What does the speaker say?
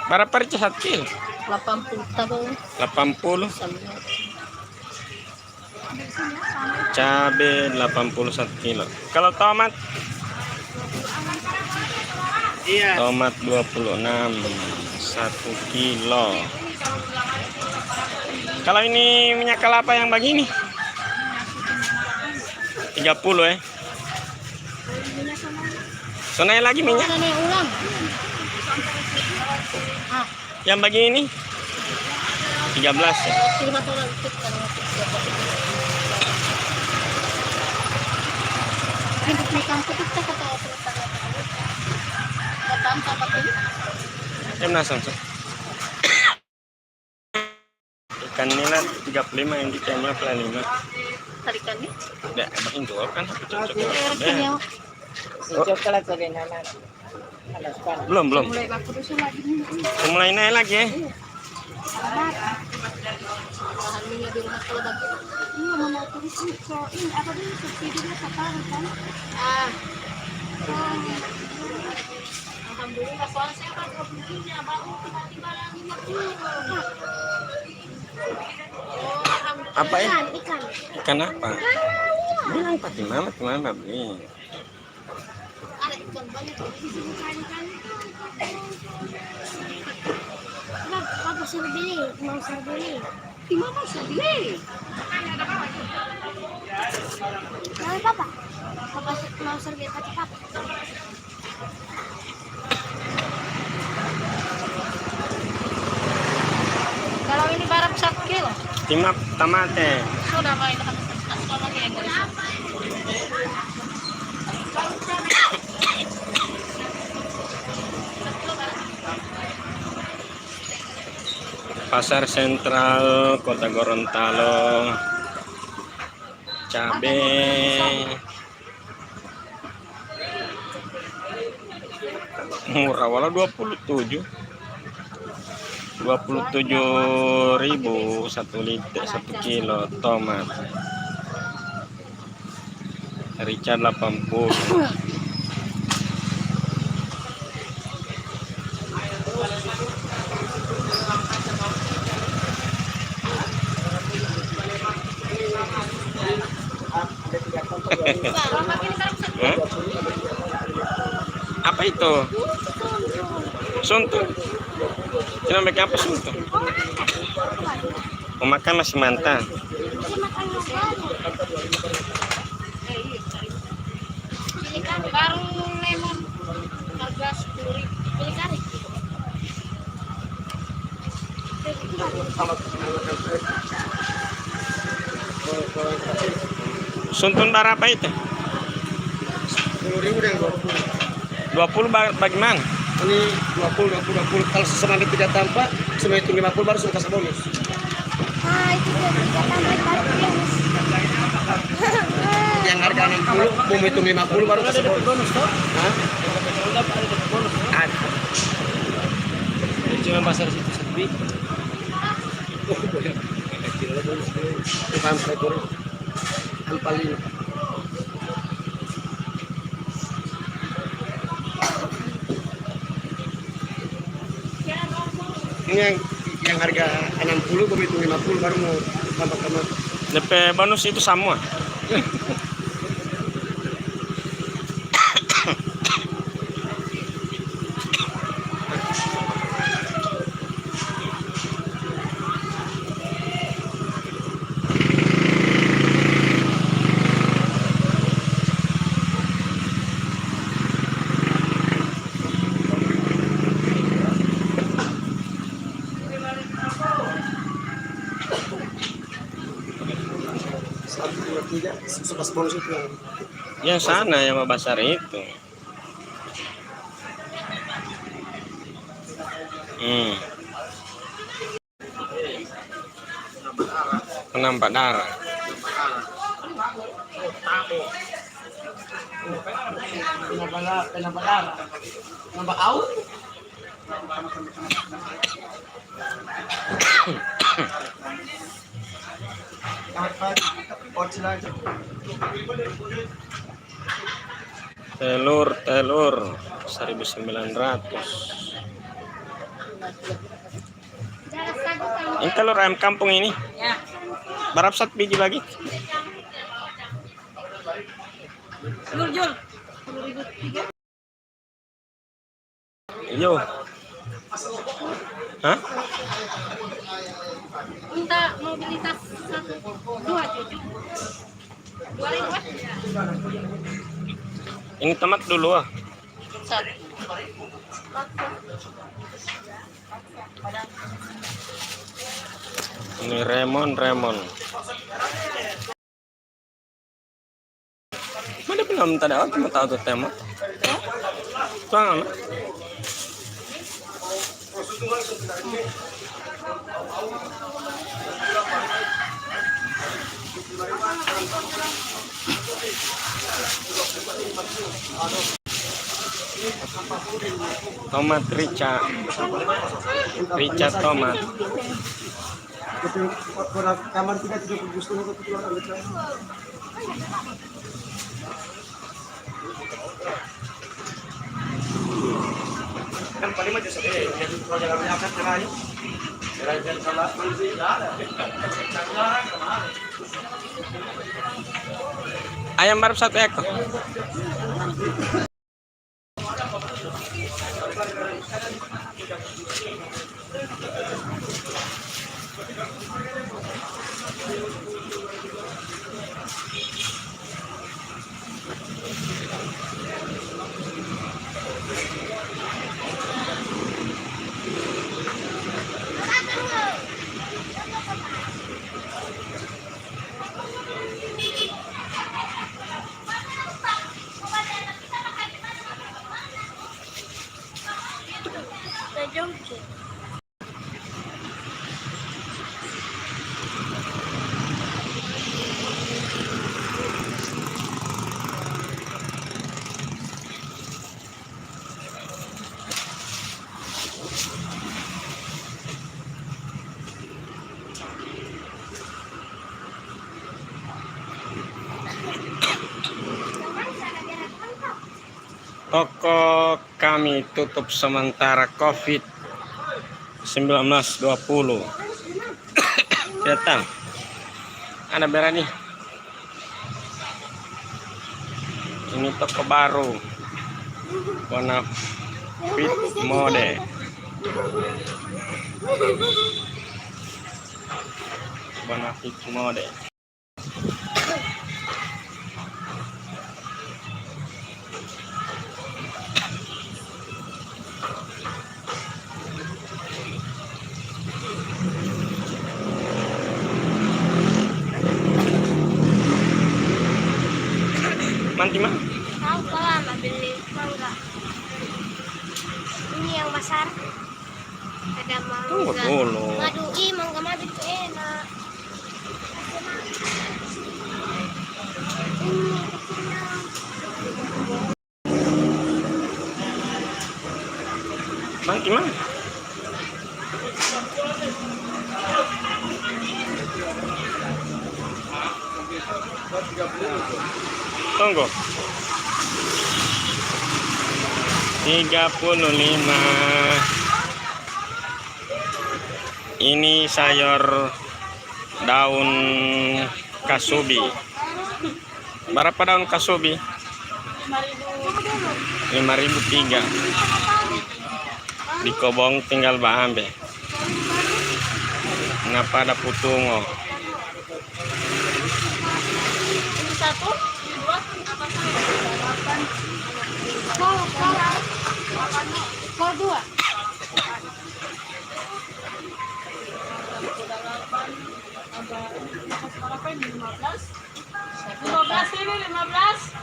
Berapa rica 1 kilo? 80 tabung. 80. Cabe 80 1 kilo. Kalau tomat? Iya. Tomat 26 1 kilo. Kalau ini minyak kelapa yang begini 30 ya. Sonai lagi minyak. Yang begini 13 ya. Em nasaan so? Ikan nila 35 yang di kanya pala 5. Tarikan ni? Tidak, abang injual kan cocok. Coklat lagi nanan. Belum. Mulai baku tu lagi. Mulai naik lagi ya. Bahan minyak di rumah kalau bagi. Iya mana tulis so ini apa dia subsidi dia sekarang kan? Alhamdulillah soal saya kan begini baru tiba-tiba lagi 50. Apa ya? Ikan. Ikan apa? Bilang Fatimah beli. Ada ikan banyak di sini kan. Apa sih beli? Mau saya beli. Di mana saya beli? Mau papa? Papa mau servis kaki papa. Kalau ini barang 1 kilo. Timap tamate. Sudah main lagi yang Pasar Sentral Kota Gorontalo. Cabe murah wala 27.000 1 liter 1 kilo tomat. Rica 80. Apa itu? Suntuk. Cina mereka apa suntuk? Makan masih mantan. Baru lemon harga 10.000 beli kari. Suntun berapa itu? 10.000 dan 20 bagaimana? Ini 20. Kalau sesemana tidak tampak, semua itu 50 baru sudah kasih bonus. Itu dia tidak tambah bonus. Yang harga 60, mau hitung 50 baru kasih bonus. Hah? Ada. Ini cuma pasar situ sepi. Bukan saya turun. Paling ini yang harga 60 begitu 50 baru mau tambah. DP bonus itu semua. Sebelas bonus itu Yang sana yang Mabasar itu. Penampak darah. Penampak darah. Penampak au. Telur 1.900. Darah sagu sama. Ini telur ayam kampung ini. Ya. Berapa satu biji lagi? Jul. 10.003. Yo. Hah? Minta mobilitas 2 cucu. 2.000. Ini tomat dulu ah. Satu. Ini remon. Mana belum tadi awak cuma tahu tuh tema. Tuang. Tomat rica tomat. Kamar kita tidak gusto na ito keluar ang letra. Kan paling maju saja. Yang proyek kami akan terakhir. Terakhir salah. Ayam baru 1 ekor. Toko kami tutup sementara COVID-19 20. Datang. Ada berani. Ini toko baru. Warna fit mode. Warna fit mode. Manti mah? Tahu kalau beli mangga. Ini yang besar. Ada mangga. Tunggu dulu. Madu, mangga madu itu enak. Ini kecilnya. Manti mah? Tunggu. 35. Ini sayur daun kasubi. Berapa daun kasubi? 5.003. Di Kobong tinggal baambe. Kenapa ada putungo? Ini satu, ini dua, apa satu? Kol dua. 15 ini 15.